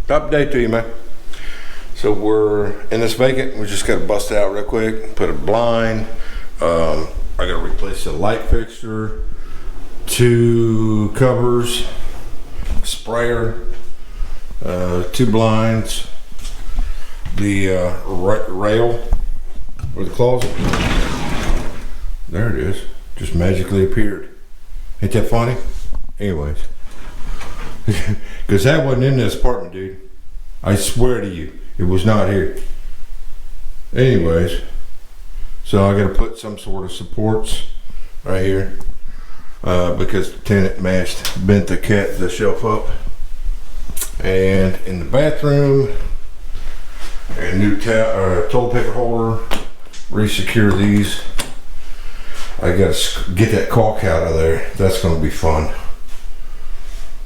Update to you, man. So we're in this vacant. We just got to bust it out real quick. Put a blind. I got to replace the light fixture, 2 covers, sprayer, 2 blinds, the rail for the closet. There it is. Just magically appeared. Ain't that funny? Anyways. Because that wasn't in this apartment, dude. I swear to you, it was not here. Anyways, so I got to put some sort of supports right here because the tenant mashed bent the shelf up. And in the bathroom, a new toilet paper holder. Resecure these. I got to get that caulk out of there. That's going to be fun.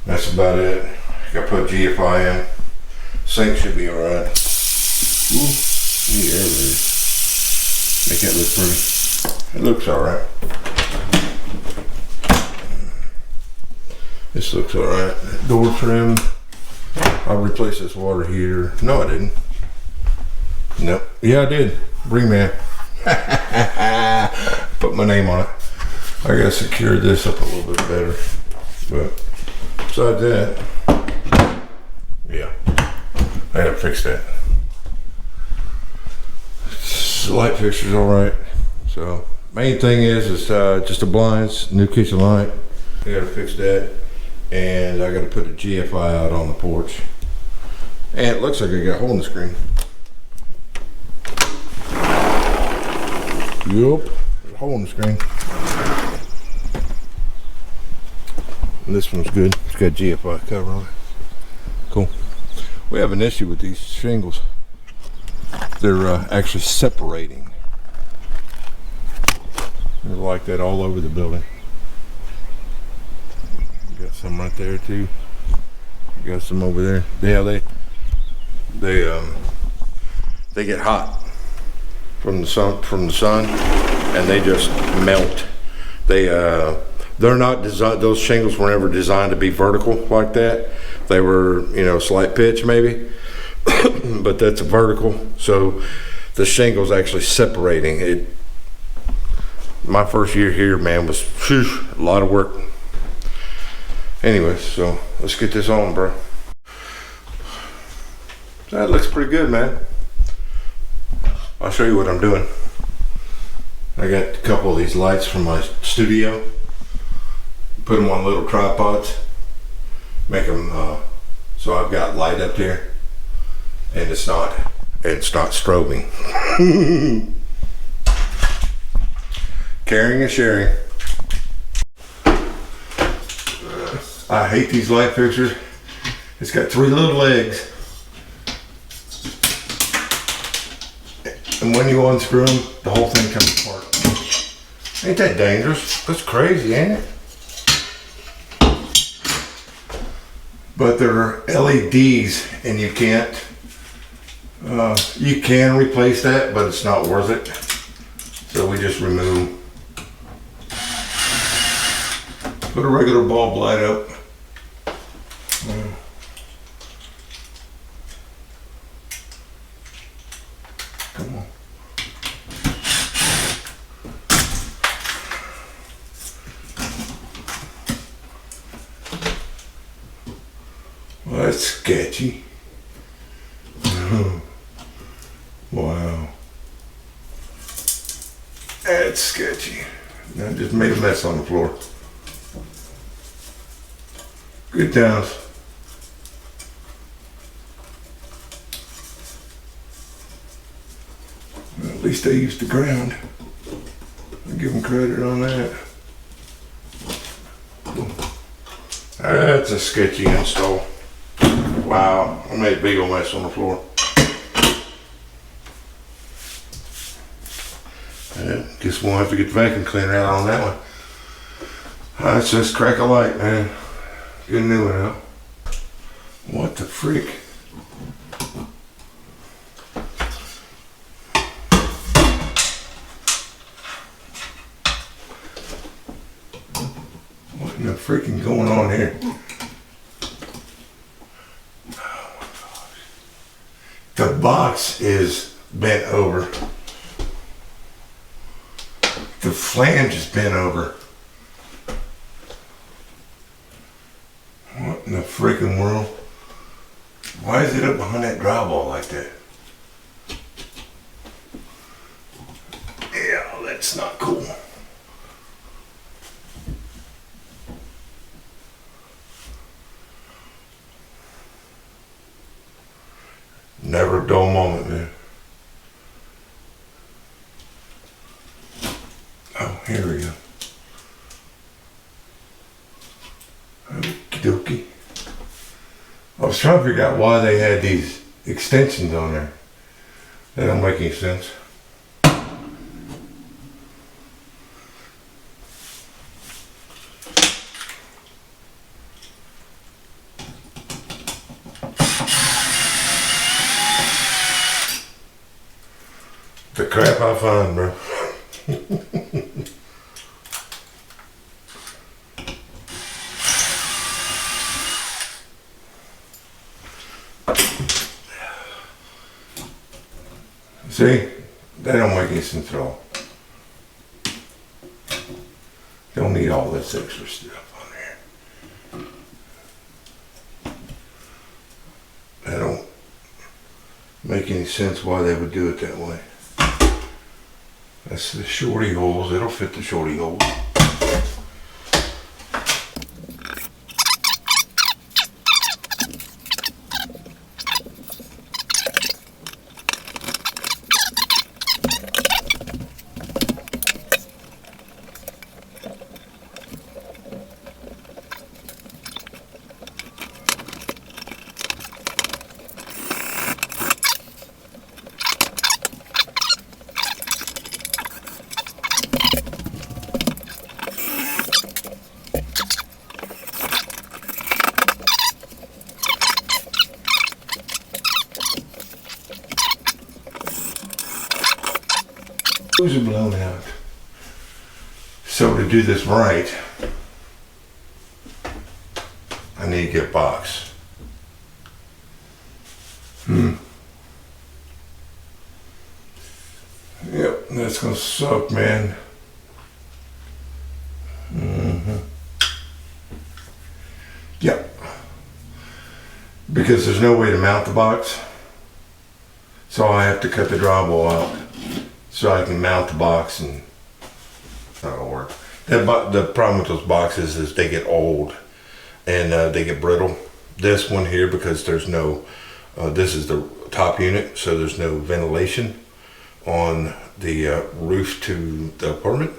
That's about it. Got to put GFI in. Sink should be alright. Ooh, the air there. Make that look pretty. It looks alright. This looks alright. Door trim. I'll replace this water heater. No, I didn't. Nope. Yeah, I did. Bring man. Put my name on it. I gotta secure this up a little bit better. But besides that, yeah, I gotta fix that. The light fixture's alright. So main thing is just the blinds, new kitchen light. I gotta fix that. And I gotta put a GFI out on the porch. And it looks like I got a hole in the screen. Yup, hole in the screen. And this one's good. It's got GFI cover on it. Cool. We have an issue with these shingles. They're actually separating. They're like that all over the building. Got some right there too. Got some over there. Yeah, they get hot from the sun, and they just melt. They're not designed. Those shingles were never designed to be vertical like that. They were, slight pitch maybe, but that's a vertical. So the shingles actually separating. My first year here, man, was a lot of work. Anyways, so let's get this on, bro. That looks pretty good, man. I'll show you what I'm doing. I got a couple of these lights from my studio. Put them on little tripods. Make them so I've got light up there, and it's not strobing. Caring and sharing. I hate these light fixtures. It's got 3 little legs. And when you unscrew them, the whole thing comes apart. Ain't that dangerous? That's crazy, ain't it? But they're LEDs, and you can replace that, but it's not worth it. So we just remove them. Put a regular bulb light up. Come on. Well, that's sketchy. Wow. That's sketchy. I just made a mess on the floor. Good times. Well, at least they used the ground. I give them credit on that. That's a sketchy install. Wow, I made a big old mess on the floor. Guess we'll have to get the vacuum cleaner out on that one. Let's just crack a light, man. Get a new one out. What the freak? What in the freaking going on here? Oh my God. The box is bent over. The flange is bent over. What in the freaking world? Why is it up behind that drywall like that? Yeah, that's not cool. Never a dull moment, man. Oh, here we go. Okie dokie. I was trying to figure out why they had these extensions on there. That don't make any sense. The crap I find, bro. See? That don't make any sense at all. Don't need all this extra stuff on there. That don't make any sense why they would do it that way. That's the shorty holes. It'll fit the shorty holes. Those are blown out. So to do this right, I need to get a box. Yep, that's gonna suck, man. Yep. Because there's no way to mount the box. So I have to cut the drywall out so I can mount the box, and that'll work. The problem with those boxes is they get old and they get brittle. This one here, because there's no, this is the top unit, so there's no ventilation on the roof to the apartment.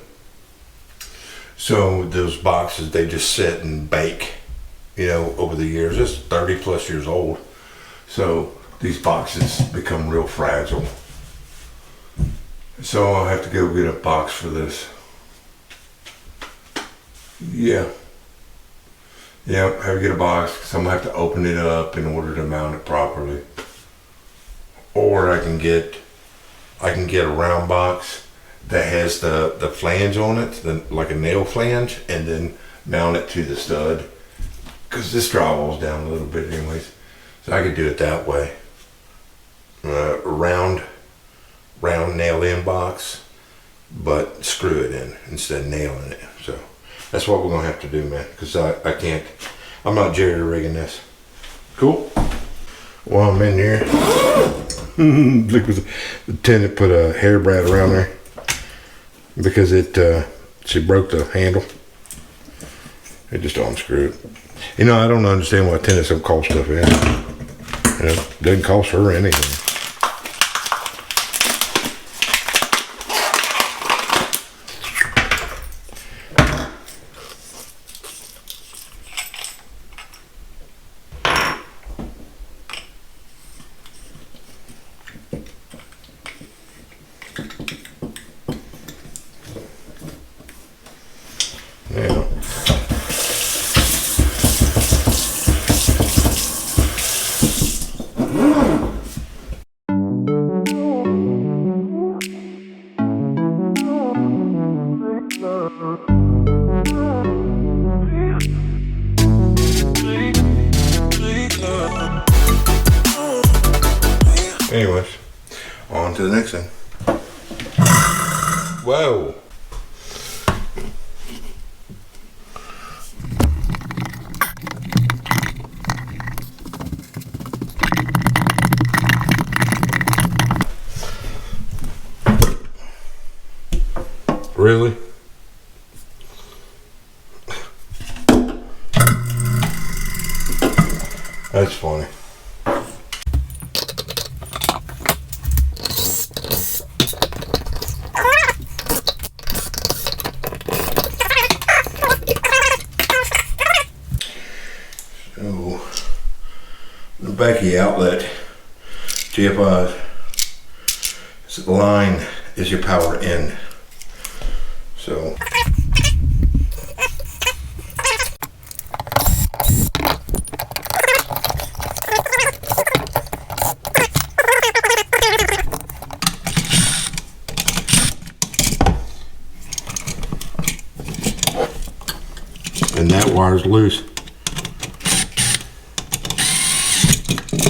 So those boxes, they just sit and bake, you know, over the years. It's 30 plus years old. So these boxes become real fragile. So I'll have to go get a box for this. Yeah. Yeah, I have to get a box because I'm gonna have to open it up in order to mount it properly. Or I can get a round box that has the flange on it, like a nail flange, and then mount it to the stud. Because this drywall's down a little bit anyways. So I could do it that way. Round nail-in box, but screw it in instead of nailing it. So that's what we're gonna have to do, man, because I can't, I'm not jerry rigging this. Cool. While I'm in here, look, the tenant put a hairbrad around there because she broke the handle. It just unscrewed. You know, I don't understand why tenants don't call stuff in. You know, it doesn't cost her anything. Yeah. Anyways, on to the next thing. Whoa. Really? That's funny. So, the back of the outlet, GFI line is your power in. So and that wire's loose.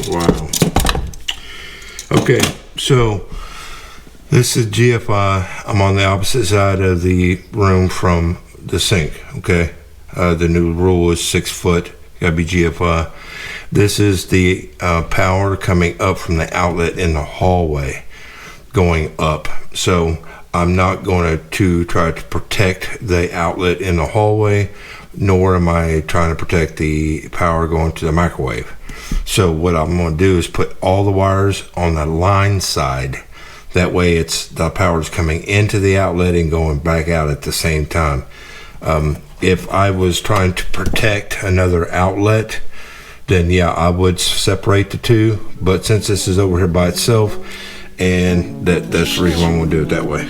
Wow. Okay, so this is GFI. I'm on the opposite side of the room from the sink, okay? The new rule is 6 foot, gotta be GFI. This is the power coming up from the outlet in the hallway, going up. So I'm not going to try to protect the outlet in the hallway, nor am I trying to protect the power going to the microwave. So what I'm gonna do is put all the wires on the line side. That way it's the power is coming into the outlet and going back out at the same time. If I was trying to protect another outlet, then yeah, I would separate the two. But since this is over here by itself, and that's the reason why I'm gonna do it that way.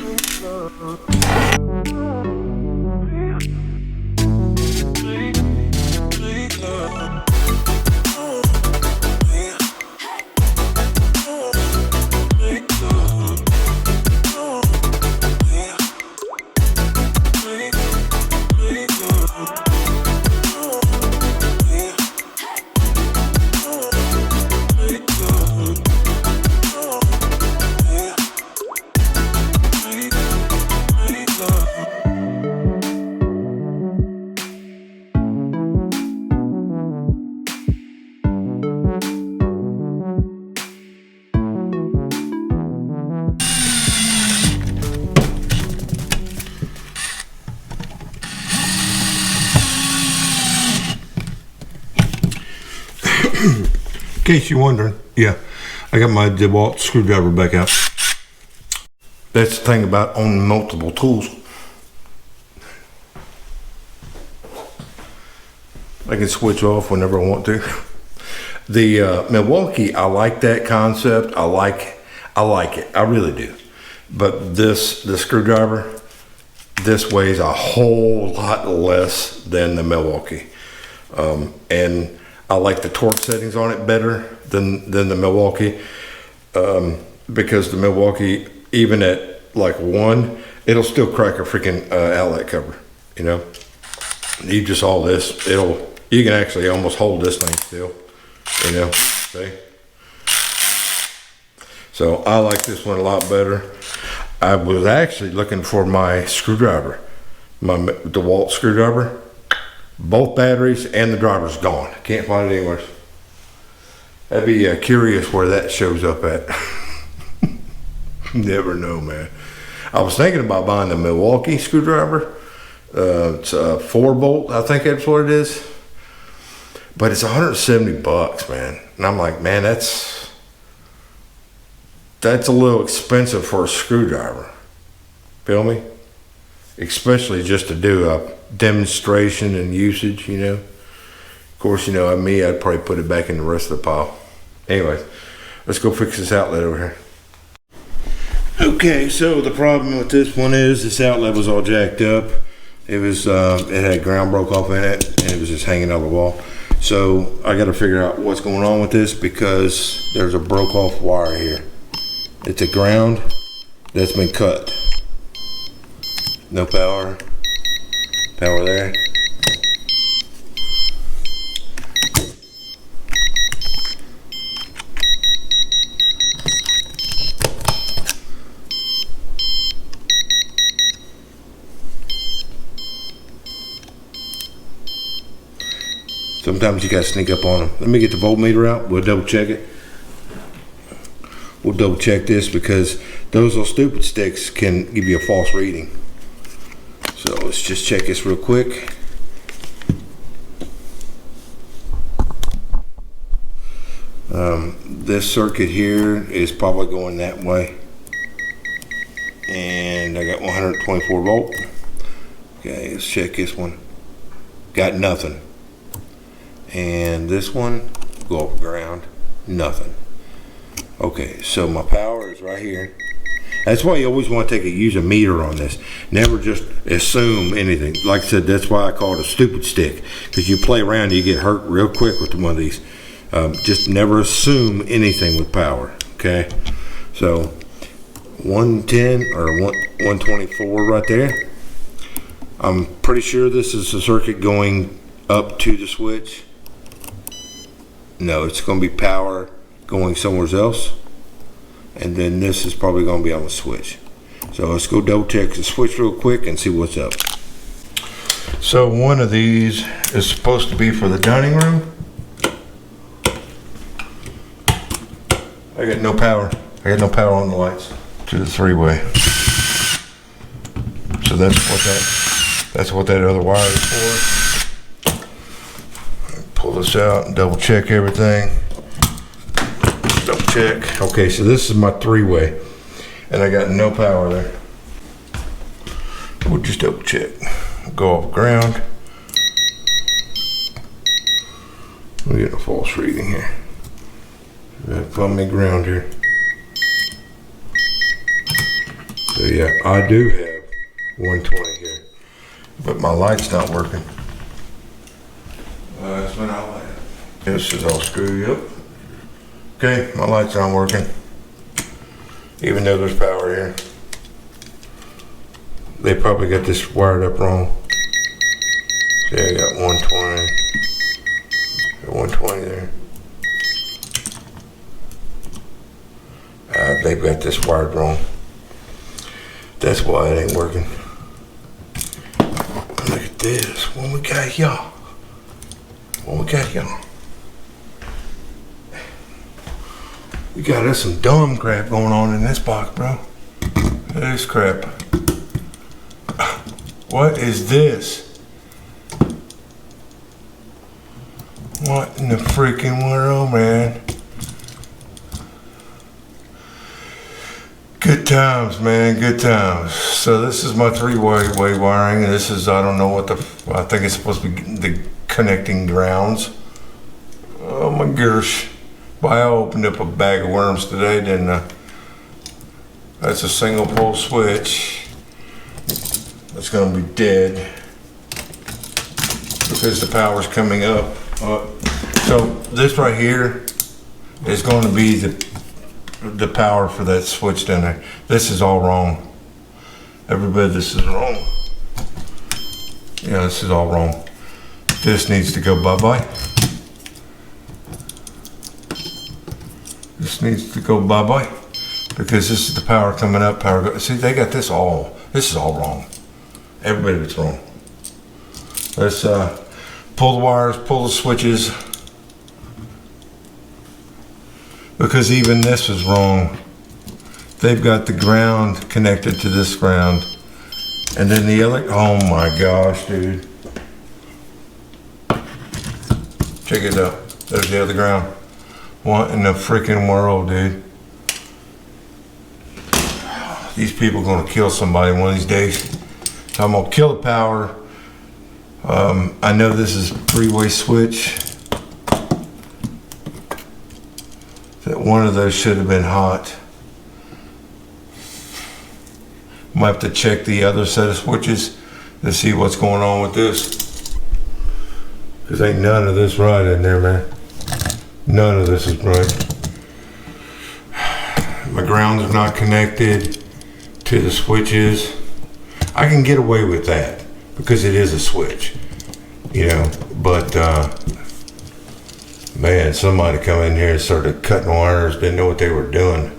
In case you're wondering, yeah, I got my DeWalt screwdriver back out. That's the thing about owning multiple tools. I can switch off whenever I want to. The Milwaukee, I like that concept. I like it. I really do. But the screwdriver, this weighs a whole lot less than the Milwaukee. And I like the torque settings on it better than the Milwaukee, because the Milwaukee, even at like 1, it'll still crack a freaking outlet cover, you know. You just all this, you can actually almost hold this thing still, you know, see? So I like this one a lot better. I was actually looking for my screwdriver, my DeWalt screwdriver. Both batteries and the driver's gone. Can't find it anywhere. I'd be curious where that shows up at. Never know, man. I was thinking about buying the Milwaukee screwdriver. It's a 4-bolt, I think that's what it is. But it's $170, man. And I'm like, man, that's a little expensive for a screwdriver. Feel me? Especially just to do a demonstration and usage, you know. Of course, you know, me, I'd probably put it back in the rest of the pile. Anyways, let's go fix this outlet over here. Okay, so the problem with this one is this outlet was all jacked up. It was, it had ground broke off in it, and it was just hanging on the wall. So I got to figure out what's going on with this, because there's a broke off wire here. It's a ground that's been cut. No power. Power there. Sometimes you gotta sneak up on them. Let me get the voltmeter out. We'll double check it. We'll double check this because those little stupid sticks can give you a false reading. So let's just check this real quick. This circuit here is probably going that way. And I got 124 volt. Okay, let's check this one. Got nothing. And this one, go off ground, nothing. Okay, so my power is right here. That's why you always want to use a meter on this. Never just assume anything. Like I said, that's why I call it a stupid stick. Because you play around and you get hurt real quick with one of these. Just never assume anything with power. Okay, so 110 or 124 right there. I'm pretty sure this is a circuit going up to the switch. No, it's going to be power going somewhere else. And then this is probably going to be on the switch. So let's go double check the switch real quick and see what's up. So one of these is supposed to be for the dining room. I got no power. I got no power on the lights to the three-way. So that's what that other wire is for. Pull this out and double check everything. Double check. Okay, so this is my three-way, and I got no power there. We'll just double check. Go off ground. We're getting a false reading here. Put me ground here. So yeah, I do have 120 here, but my light's not working. That's when I light it. This is all screwed up. Okay, my light's not working, even though there's power here. They probably got this wired up wrong. See, I got 120. Got 120 there. They've got this wired wrong. That's why it ain't working. Look at this. What we got here? What we got here? We got us some dumb crap going on in this box, bro. This crap. What is this? What in the freaking world, man? Good times, man, good times. So this is my three-way wiring, and this is, I don't know what I think it's supposed to be the connecting grounds. Oh my gosh. But I opened up a bag of worms today, didn't I? That's a single pole switch. It's gonna be dead because the power's coming up. So this right here is going to be the power for that switch down there. This is all wrong. Everybody, this is wrong. Yeah, this is all wrong. This needs to go bye-bye. This needs to go bye-bye because this is the power coming up, power go. See, they got this is all wrong. Everybody, it's wrong. Let's pull the wires, pull the switches, because even this is wrong. They've got the ground connected to this ground, and then the other, oh my gosh, dude. Check it out. There's the other ground. What in the freaking world, dude? These people are gonna kill somebody one of these days. So I'm gonna kill the power. I know this is a three-way switch. That one of those should have been hot. Might have to check the other set of switches to see what's going on with this. Cause ain't none of this right in there, man. None of this is right. My grounds are not connected to the switches. I can get away with that because it is a switch, you know, but man, somebody come in here and started cutting wires, didn't know what they were doing.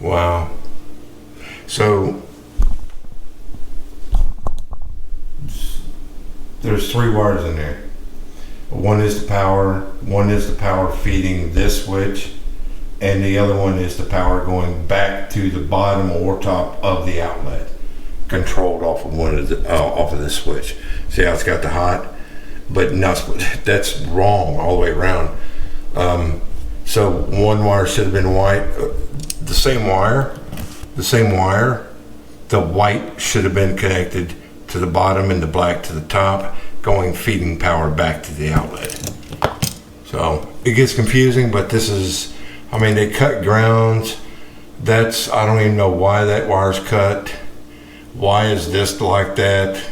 Wow. there's 3 wires in there. One is the power feeding this switch, and the other one is the power going back to the bottom or top of the outlet, controlled off of off of this switch. See how it's got the hot, but not, that's wrong all the way around. So one wire should have been white, the same wire. The white should have been connected to the bottom and the black to the top, feeding power back to the outlet. So it gets confusing, but this is, I mean, they cut grounds. I don't even know why that wire's cut. Why is this like that?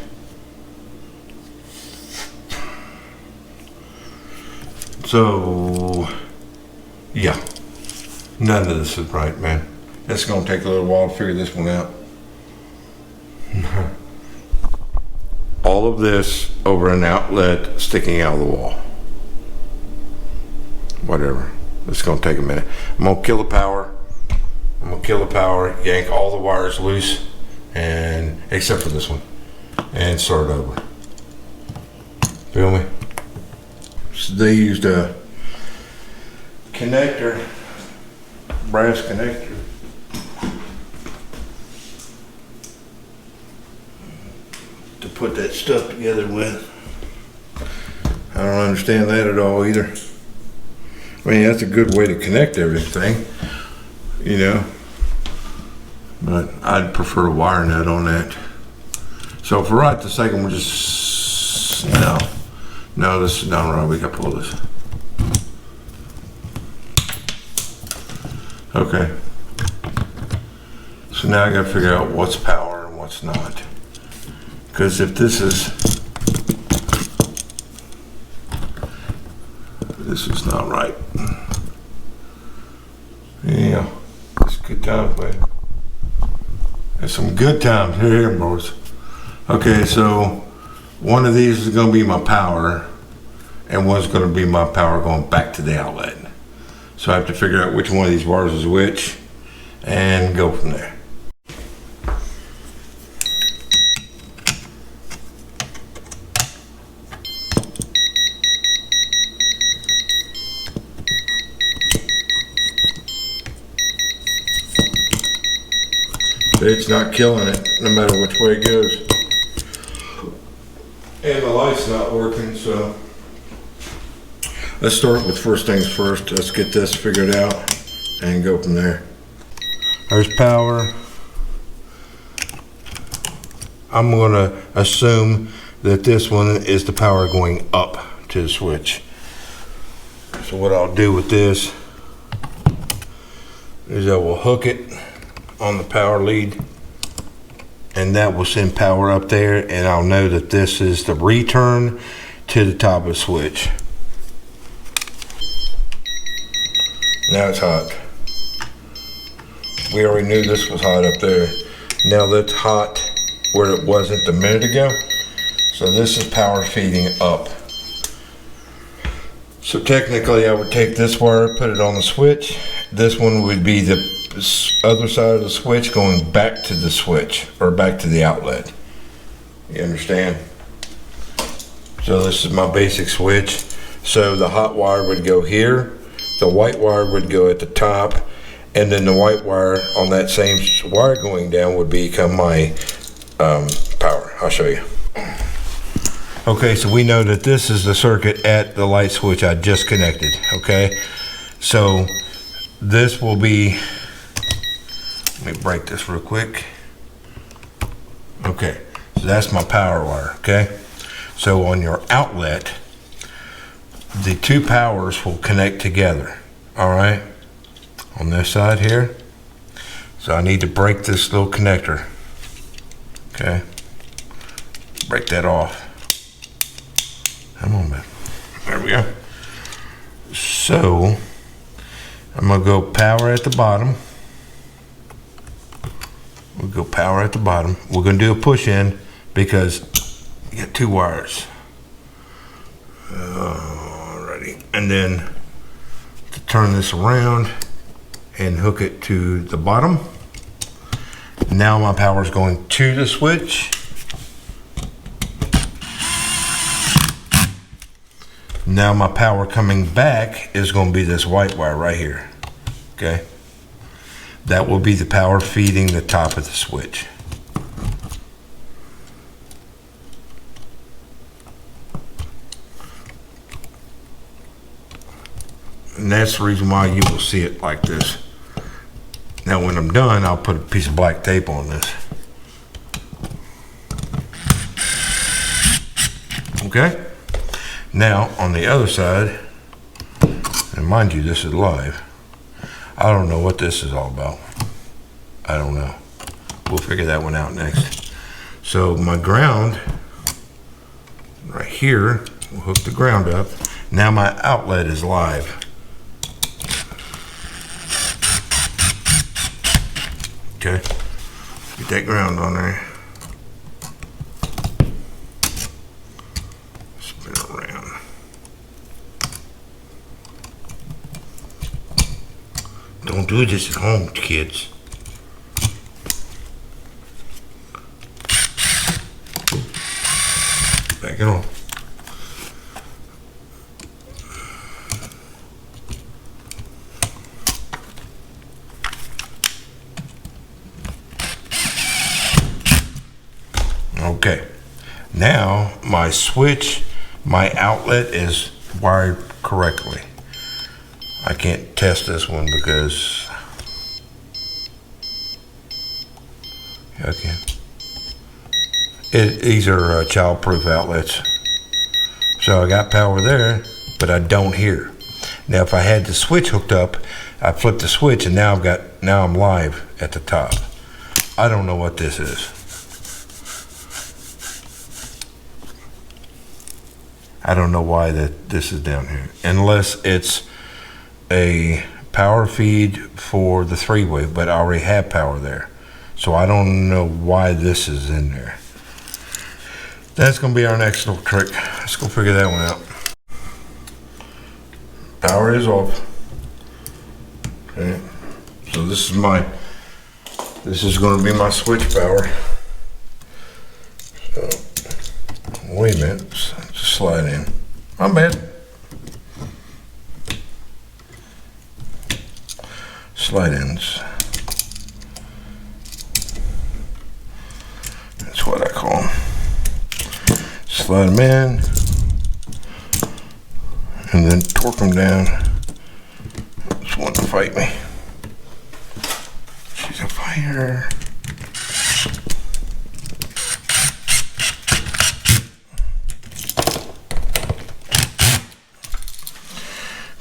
So, yeah, none of this is right, man. It's gonna take a little while to figure this one out. All of this over an outlet sticking out of the wall. Whatever, it's gonna take a minute. I'm gonna kill the power, yank all the wires loose, and except for this one, and start over. Feel me? So they used a connector, brass connector. To put that stuff together with. I don't understand that at all either. I mean, that's a good way to connect everything, you know, but I'd prefer a wire nut on that. So for right this second, we'll just, no, this is not right. We gotta pull this. Okay. So now I gotta figure out what's power and what's not. Because if this is not right. Yeah, it's good times, man. There's some good times here, boys. Okay, so one of these is going to be my power, and one's going to be my power going back to the outlet. So I have to figure out which one of these wires is which, and go from there. It's not killing it, no matter which way it goes. And the light's not working, so. Let's start with first things first. Let's get this figured out and go from there. There's power. I'm gonna assume that this one is the power going up to the switch. So what I'll do with this is I will hook it on the power lead, and that will send power up there, and I'll know that this is the return to the top of the switch. Now it's hot. We already knew this was hot up there. Now that's hot where it wasn't a minute ago. So this is power feeding up. So technically I would take this wire, put it on the switch. This one would be the other side of the switch going back to the switch, or back to the outlet. You understand? So this is my basic switch. So the hot wire would go here, the white wire would go at the top, and then the white wire on that same wire going down would become my power. I'll show you. Okay, so we know that this is the circuit at the light switch I just connected, okay? So this will be, let me break this real quick. Okay, so that's my power wire, okay? So on your outlet, the two powers will connect together, all right? On this side here. So I need to break this little connector, okay? Break that off. Come on, man. There we go. So I'm gonna go power at the bottom. We'll go power at the bottom. We're gonna do a push in because you got two wires. Alrighty. And then to turn this around and hook it to the bottom. Now my power is going to the switch. Now my power coming back is going to be this white wire right here. Okay. That will be the power feeding the top of the switch. And that's the reason why you will see it like this. Now when I'm done, I'll put a piece of black tape on this. Okay? Now on the other side, and mind you, this is live. I don't know what this is all about. I don't know. We'll figure that one out next. So my ground, right here, we'll hook the ground up. Now my outlet is live. Okay, get that ground on there. Spin it around. Don't do this at home, kids. Back it on. Okay, now my switch, my outlet is wired correctly. I can't test this one because okay, these are child-proof outlets. So I got power there, but I don't here. Now if I had the switch hooked up, I flipped the switch and now I'm live at the top. I don't know what this is. I don't know why this is down here, unless it's a power feed for the three-way, but I already have power there. So I don't know why this is in there. That's gonna be our next little trick. Let's go figure that one out. Power is off. Okay, so this is gonna be my switch power. So, wait a minute, just slide in. My bad. Slide ins. That's what I call them. Slide them in, and then torque them down. Just want to fight me. She's a fighter.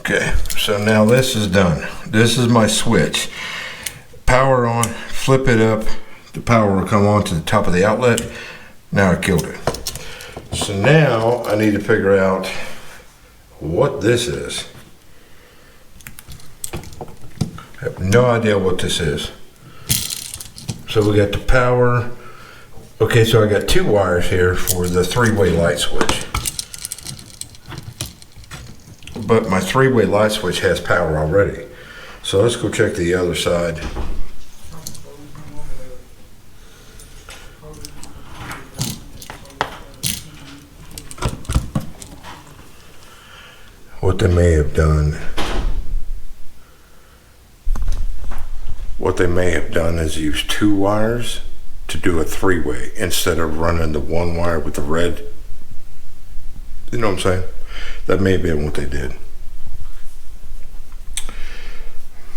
Okay, so now this is done. This is my switch. Power on, flip it up, the power will come on to the top of the outlet. Now I killed it. So now I need to figure out what this is. I have no idea what this is. So we got the power. Okay, so I got two wires here for the three-way light switch. But my three-way light switch has power already. So let's go check the other side. What they may have done is use two wires to do a three-way instead of running the one wire with the red. You know what I'm saying? That may have been what they did.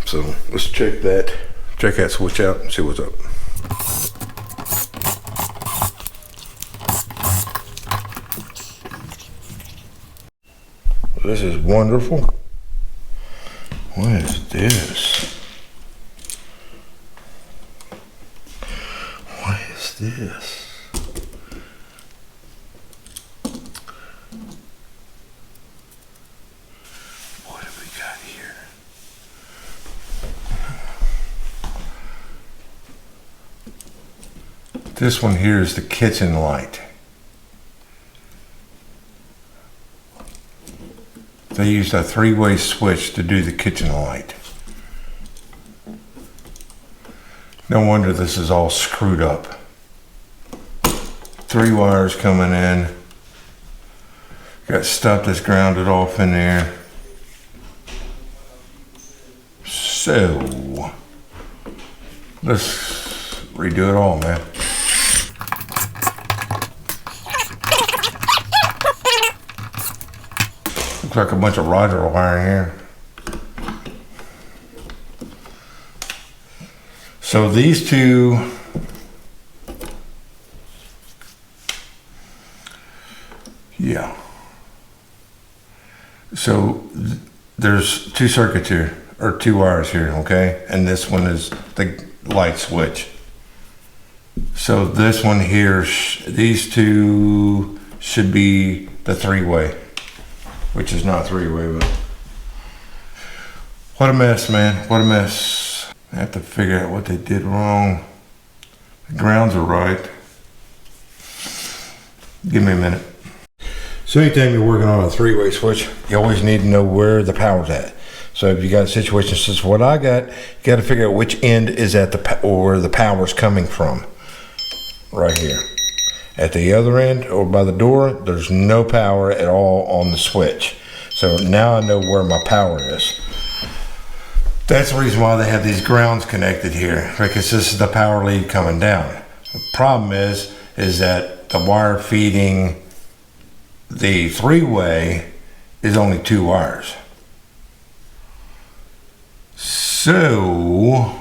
So let's check that switch out and see what's up. This is wonderful. What is this? What is this? What have we got here? This one here is the kitchen light. They used a three-way switch to do the kitchen light. No wonder this is all screwed up. Three wires coming in Got stuff that's grounded off in there. So, let's redo it all, man. Looks like a bunch of Roger wire here. So these two, yeah. So there's two circuits here, or two wires here, okay? And this one is the light switch. So this one here, these two should be the three-way, which is not three-way, but what a mess, man, what a mess. I have to figure out what they did wrong. The grounds are right. Give me a minute. So anytime you're working on a three-way switch, you always need to know where the power's at. So if you got a situation such as what I got, you got to figure out which end is at or where the power's coming from. Right here. At the other end or by the door, there's no power at all on the switch. So now I know where my power is. That's the reason why they have these grounds connected here, because this is the power lead coming down. The problem is that the wire feeding the three-way is only two wires. So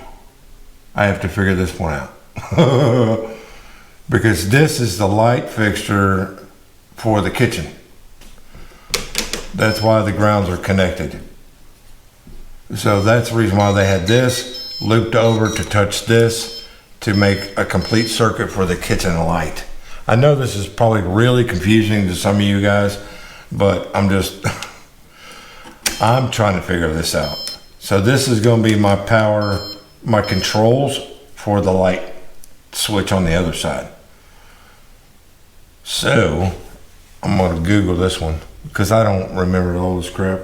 I have to figure this one out. Because this is the light fixture for the kitchen. That's why the grounds are connected. So that's the reason why they had this looped over to touch this to make a complete circuit for the kitchen light. I know this is probably really confusing to some of you guys, but I'm trying to figure this out. So this is going to be my power, my controls for the light switch on the other side. So I'm going to Google this one because I don't remember all this crap.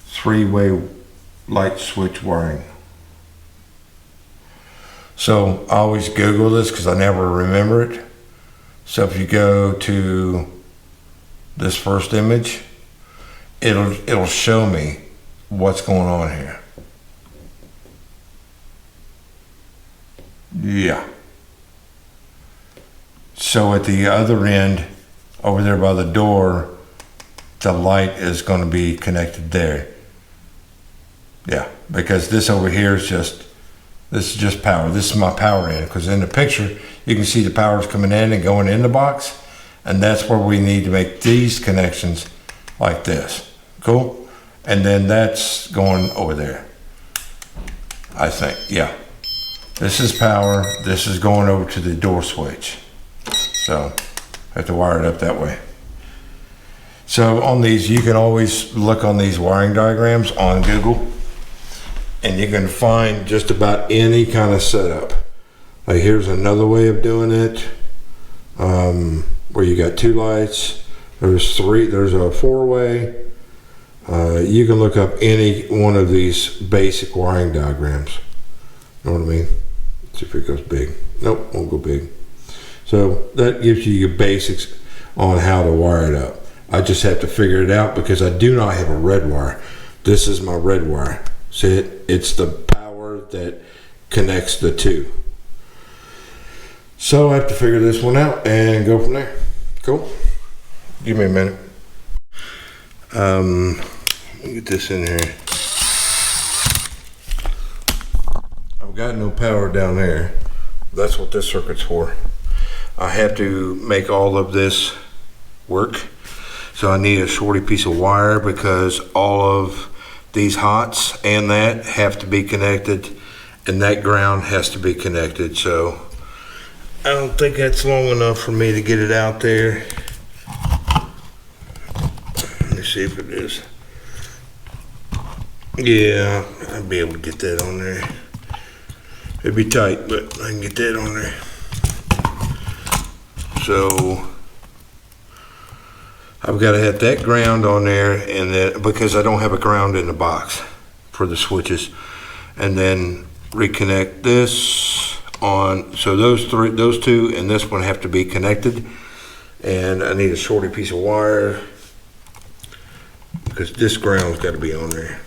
Three-way light switch wiring. So I always Google this because I never remember it. So if you go to this first image, it'll show me what's going on here. Yeah. So at the other end, over there by the door, the light is going to be connected there. Yeah, because this over here is this is just power. This is my power end, because in the picture you can see the power is coming in and going in the box, and that's where we need to make these connections like this. Cool? And then that's going over there, I think. Yeah, this is power, this is going over to the door switch, so I have to wire it up that way. So on these, you can always look on these wiring diagrams on Google, and you can find just about any kind of setup. Like here's another way of doing it, where you got two lights. There's a four-way. You can look up any one of these basic wiring diagrams. You know what I mean? Let's see if it goes big. Nope, won't go big. So that gives you your basics on how to wire it up. I just have to figure it out because I do not have a red wire. This is my red wire. See it? It's the power that connects the two. So I have to figure this one out and go from there. Cool? Give me a minute. Let me get this in here. I've got no power down there. That's what this circuit's for. I have to make all of this work. So I need a shorty piece of wire because all of these hots and that have to be connected, and that ground has to be connected. So I don't think that's long enough for me to get it out there. Let me see if it is. Yeah, I'll be able to get that on there. It'd be tight, but I can get that on there. So I've got to have that ground on there, and then because I don't have a ground in the box for the switches, and then reconnect this on. So those two and this one have to be connected, And I need a shorty piece of wire because this ground's got to be on there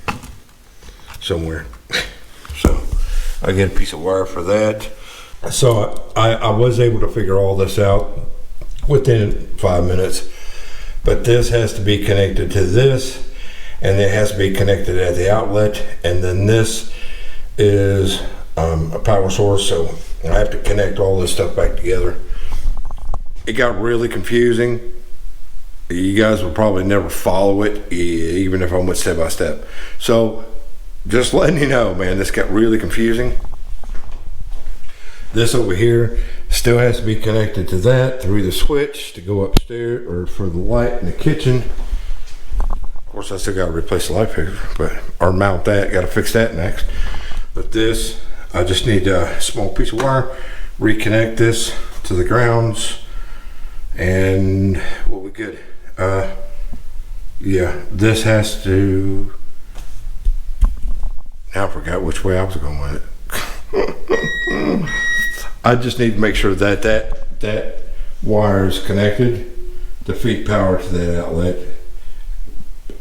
somewhere. So I get a piece of wire for that. So I was able to figure all this out within 5 minutes, but this has to be connected to this, and it has to be connected at the outlet, and then this is a power source, so I have to connect all this stuff back together. It got really confusing. You guys will probably never follow it, even if I went step by step. So just letting you know, man, this got really confusing. This over here still has to be connected to that through the switch to go upstairs or for the light in the kitchen. Of course, I still got to replace the light fixture, or mount that. Got to fix that next. But this, I just need a small piece of wire, reconnect this to the grounds, and we'll be good. Yeah, this has to. Now I forgot which way I was going with it. I just need to make sure that that wire is connected to feed power to that outlet,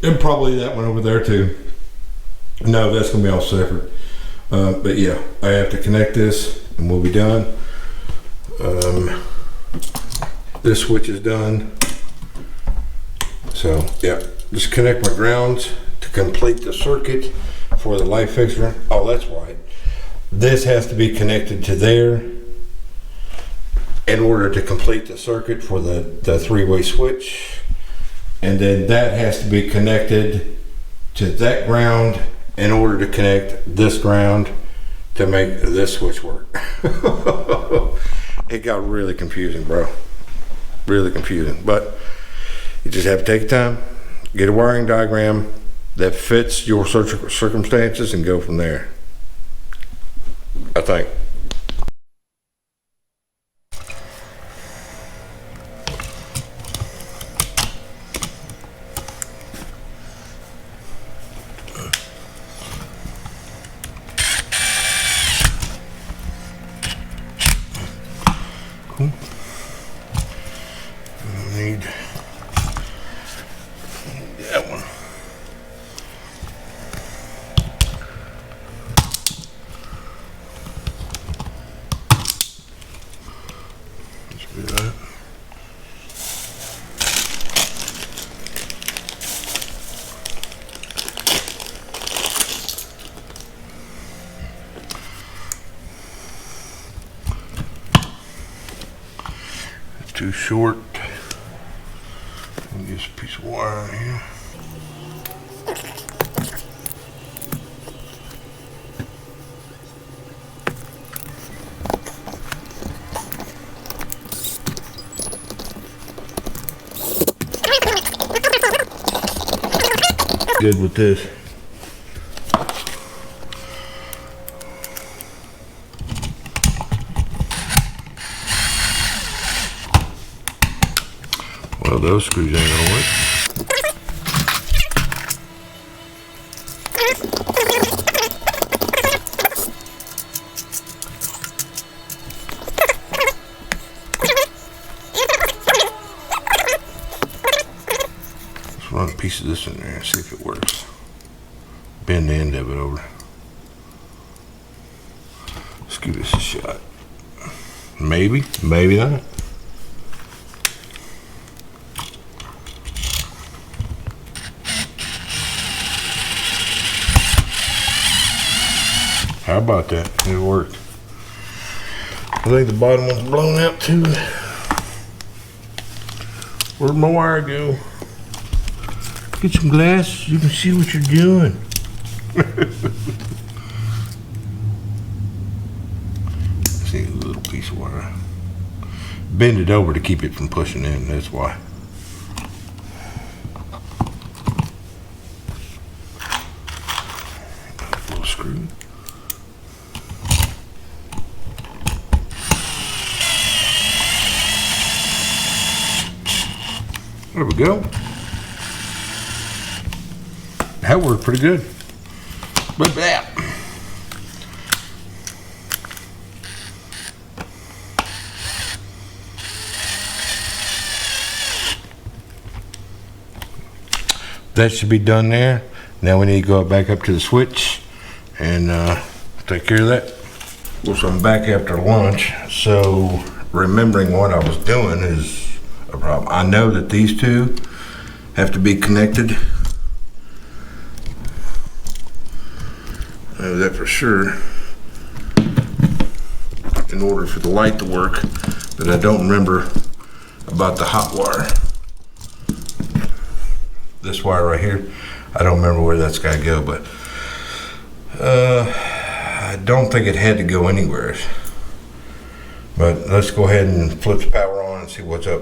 and probably that one over there too. No, that's gonna be all separate. But yeah, I have to connect this, and we'll be done. This switch is done. So yeah, just connect my grounds to complete the circuit for the light fixture. Oh, that's right. This has to be connected to there in order to complete the circuit for the three-way switch. And then that has to be connected to that ground in order to connect this ground to make this switch work. It got really confusing, bro. Really confusing. But you just have to take time, get a wiring diagram that fits your circumstances, and go from there, I think. Cool. I need that one. Let's do that. It's too short. Just a piece of wire in here. Good with this. Well, those screws ain't gonna work. Let's run a piece of this in there and see if it works. Bend the end of it over. Let's give this a shot. Maybe, maybe not. How about that? It worked. I think the bottom one's blown out too. Where'd my wire go? Get some glasses, you can see what you're doing. See a little piece of wire. Bend it over to keep it from pushing in, that's why. Little screw. There we go. That worked pretty good. But that. that should be done there. Now we need to go back up to the switch and take care of that. Well, so I'm back after lunch. So remembering what I was doing is a problem. I know that these two have to be connected. I know that for sure, in order for the light to work, but I don't remember about the hot wire. This wire right here, I don't remember where that's got to go, but I don't think it had to go anywhere. But let's go ahead and flip the power on and see what's up.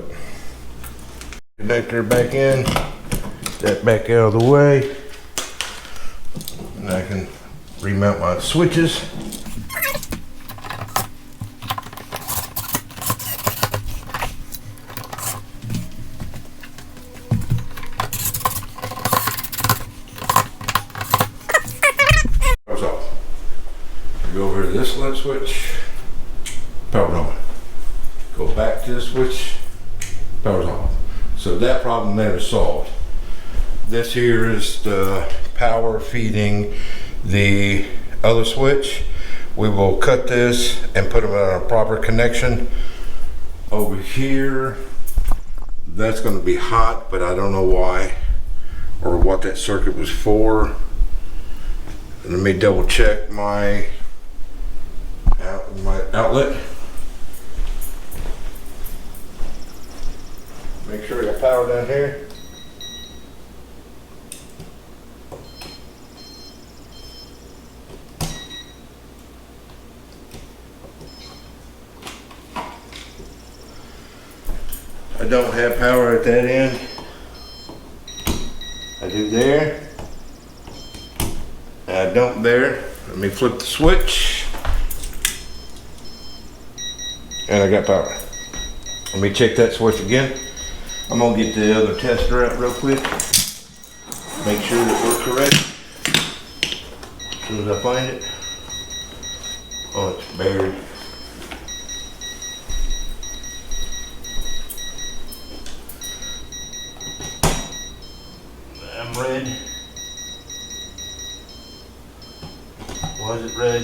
Connector back in, that back out of the way, and I can remount my switches. Power's off. Go over to this light switch, power's on. Go back to the switch, power's off. So that problem there is solved. This here is the power feeding the other switch. We will cut this and put them in a proper connection. Over here, that's going to be hot, but I don't know why or what that circuit was for. Let me double check my outlet. Make sure I got power down here. I don't have power at that end. I do there. And I don't there. Let me flip the switch. And I got power. Let me check that switch again. I'm gonna get the other tester out real quick. Make sure that we're correct. As soon as I find it. Oh, it's buried. I'm red. Why is it red?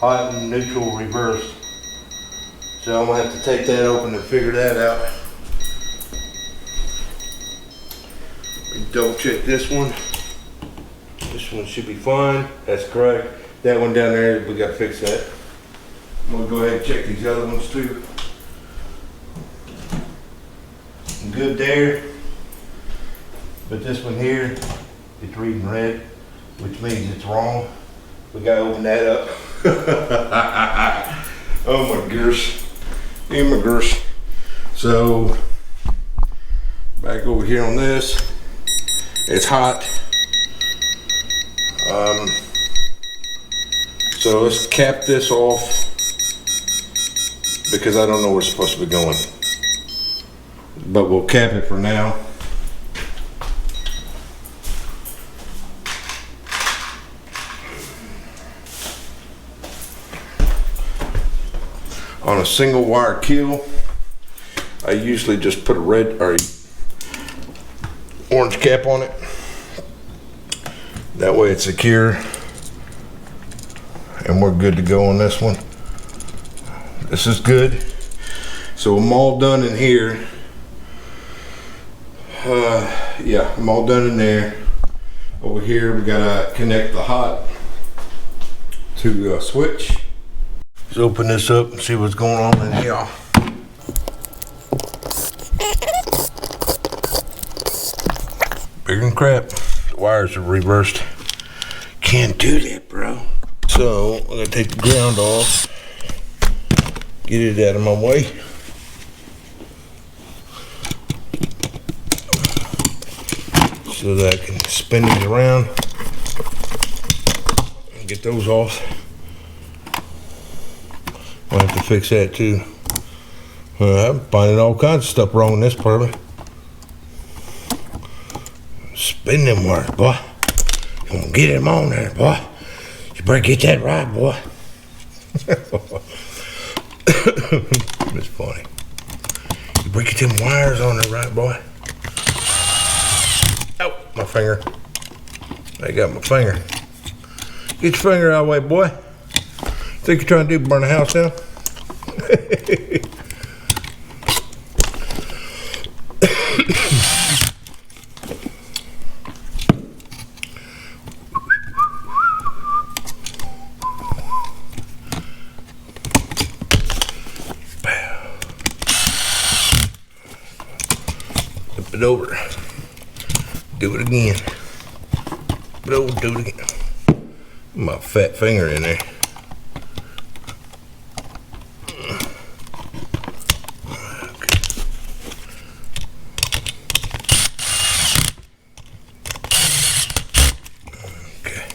Hot and neutral reversed. So I'm gonna have to take that open and figure that out. Double check this one. This one should be fine. That's correct. That one down there, we gotta fix that. I'm gonna go ahead and check these other ones too. Good there. But this one here, it's reading red, which means it's wrong. We gotta open that up. Oh my gosh. Oh my gosh. So, back over here on this, it's hot. So let's cap this off because I don't know where it's supposed to be going. But we'll cap it for now. On a single wire keel, I usually just put a red or orange cap on it. That way it's secure and we're good to go on this one. This is good. So I'm all done in here. Yeah, I'm all done in there. Over here we gotta connect the hot to a switch. Let's open this up and see what's going on in here. Bigger than crap. The wires are reversed. Can't do that, bro. So I'm gonna take the ground off, get it out of my way. So that I can spin these around and get those off. I'll have to fix that too. I'm finding all kinds of stuff wrong in this part. Spin them wires, boy. Come on, get them on there, boy. You better get that right, boy. It's funny. You better get them wires on there right, boy. my finger. I got my finger. Get your finger out of the way, boy. Think you're trying to burn the house down? Flip it over. Do it again. Do it again. My fat finger in there. Okay.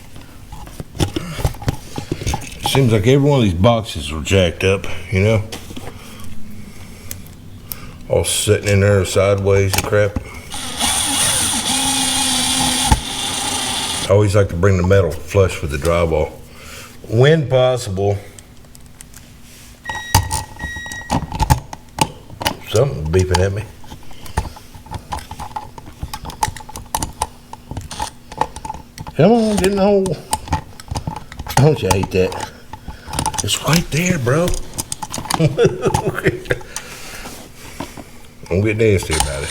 Seems like every one of these boxes are jacked up, you know? All sitting in there sideways and crap. I always like to bring the metal flush with the drywall, when possible. Something's beeping at me. Come on, get in the hole. Don't you hate that? It's right there, bro. Don't get nasty about it.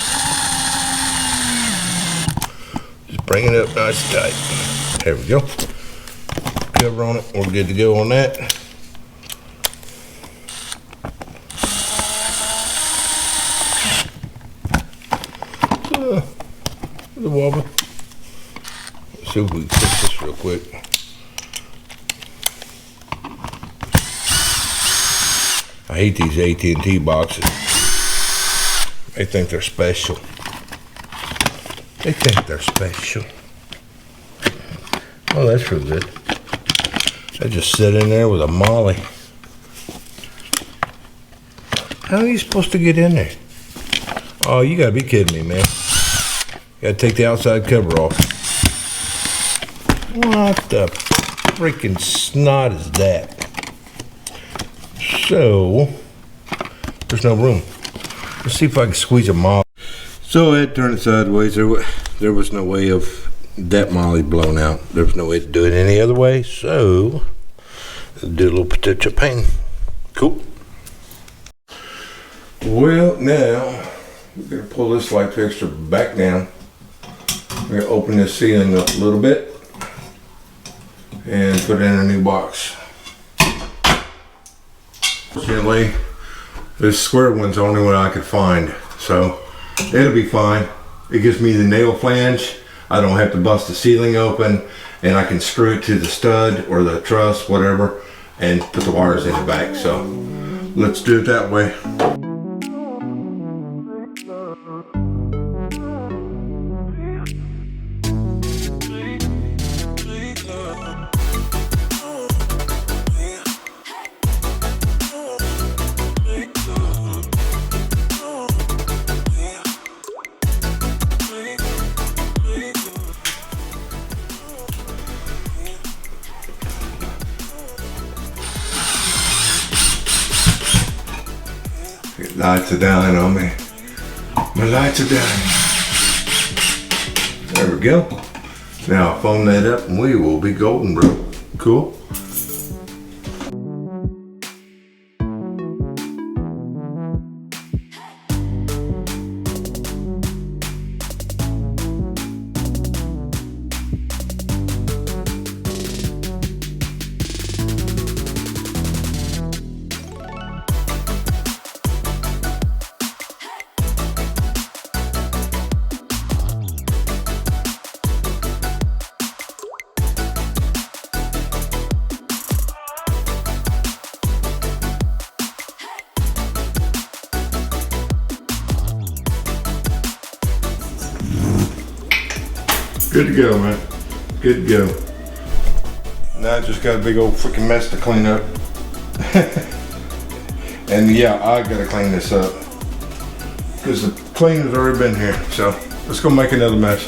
Just bring it up nice and tight. There we go. Cover on it. We're good to go on that. The wobble. Let's see if we can fix this real quick. I hate these AT&T boxes. They think they're special. They think they're special. Oh, that's real good. I just sit in there with a molly. How are you supposed to get in there? Oh, you gotta be kidding me, man. You gotta take the outside cover off. What the freaking snot is that? So, there's no room. Let's see if I can squeeze a molly. So I had to turn it sideways. There was no way of that molly blown out. There was no way to do it any other way. So, do a little potential pain. Cool. Well, now we're gonna pull this light fixture back down. We're gonna open this ceiling up a little bit and put it in a new box. Fortunately, this square one's the only one I could find, so it'll be fine. It gives me the nail flange. I don't have to bust the ceiling open, and I can screw it to the stud or the truss, whatever, and put the wires in the back. So let's do it that way. Lights are down on me. My lights are down. There we go. Now I'll foam that up and we will be golden, bro. Cool. Good to go, man. Good to go. Now I just got a big old freaking mess to clean up. And yeah, I gotta clean this up because the cleaner's already been here. So let's go make another mess.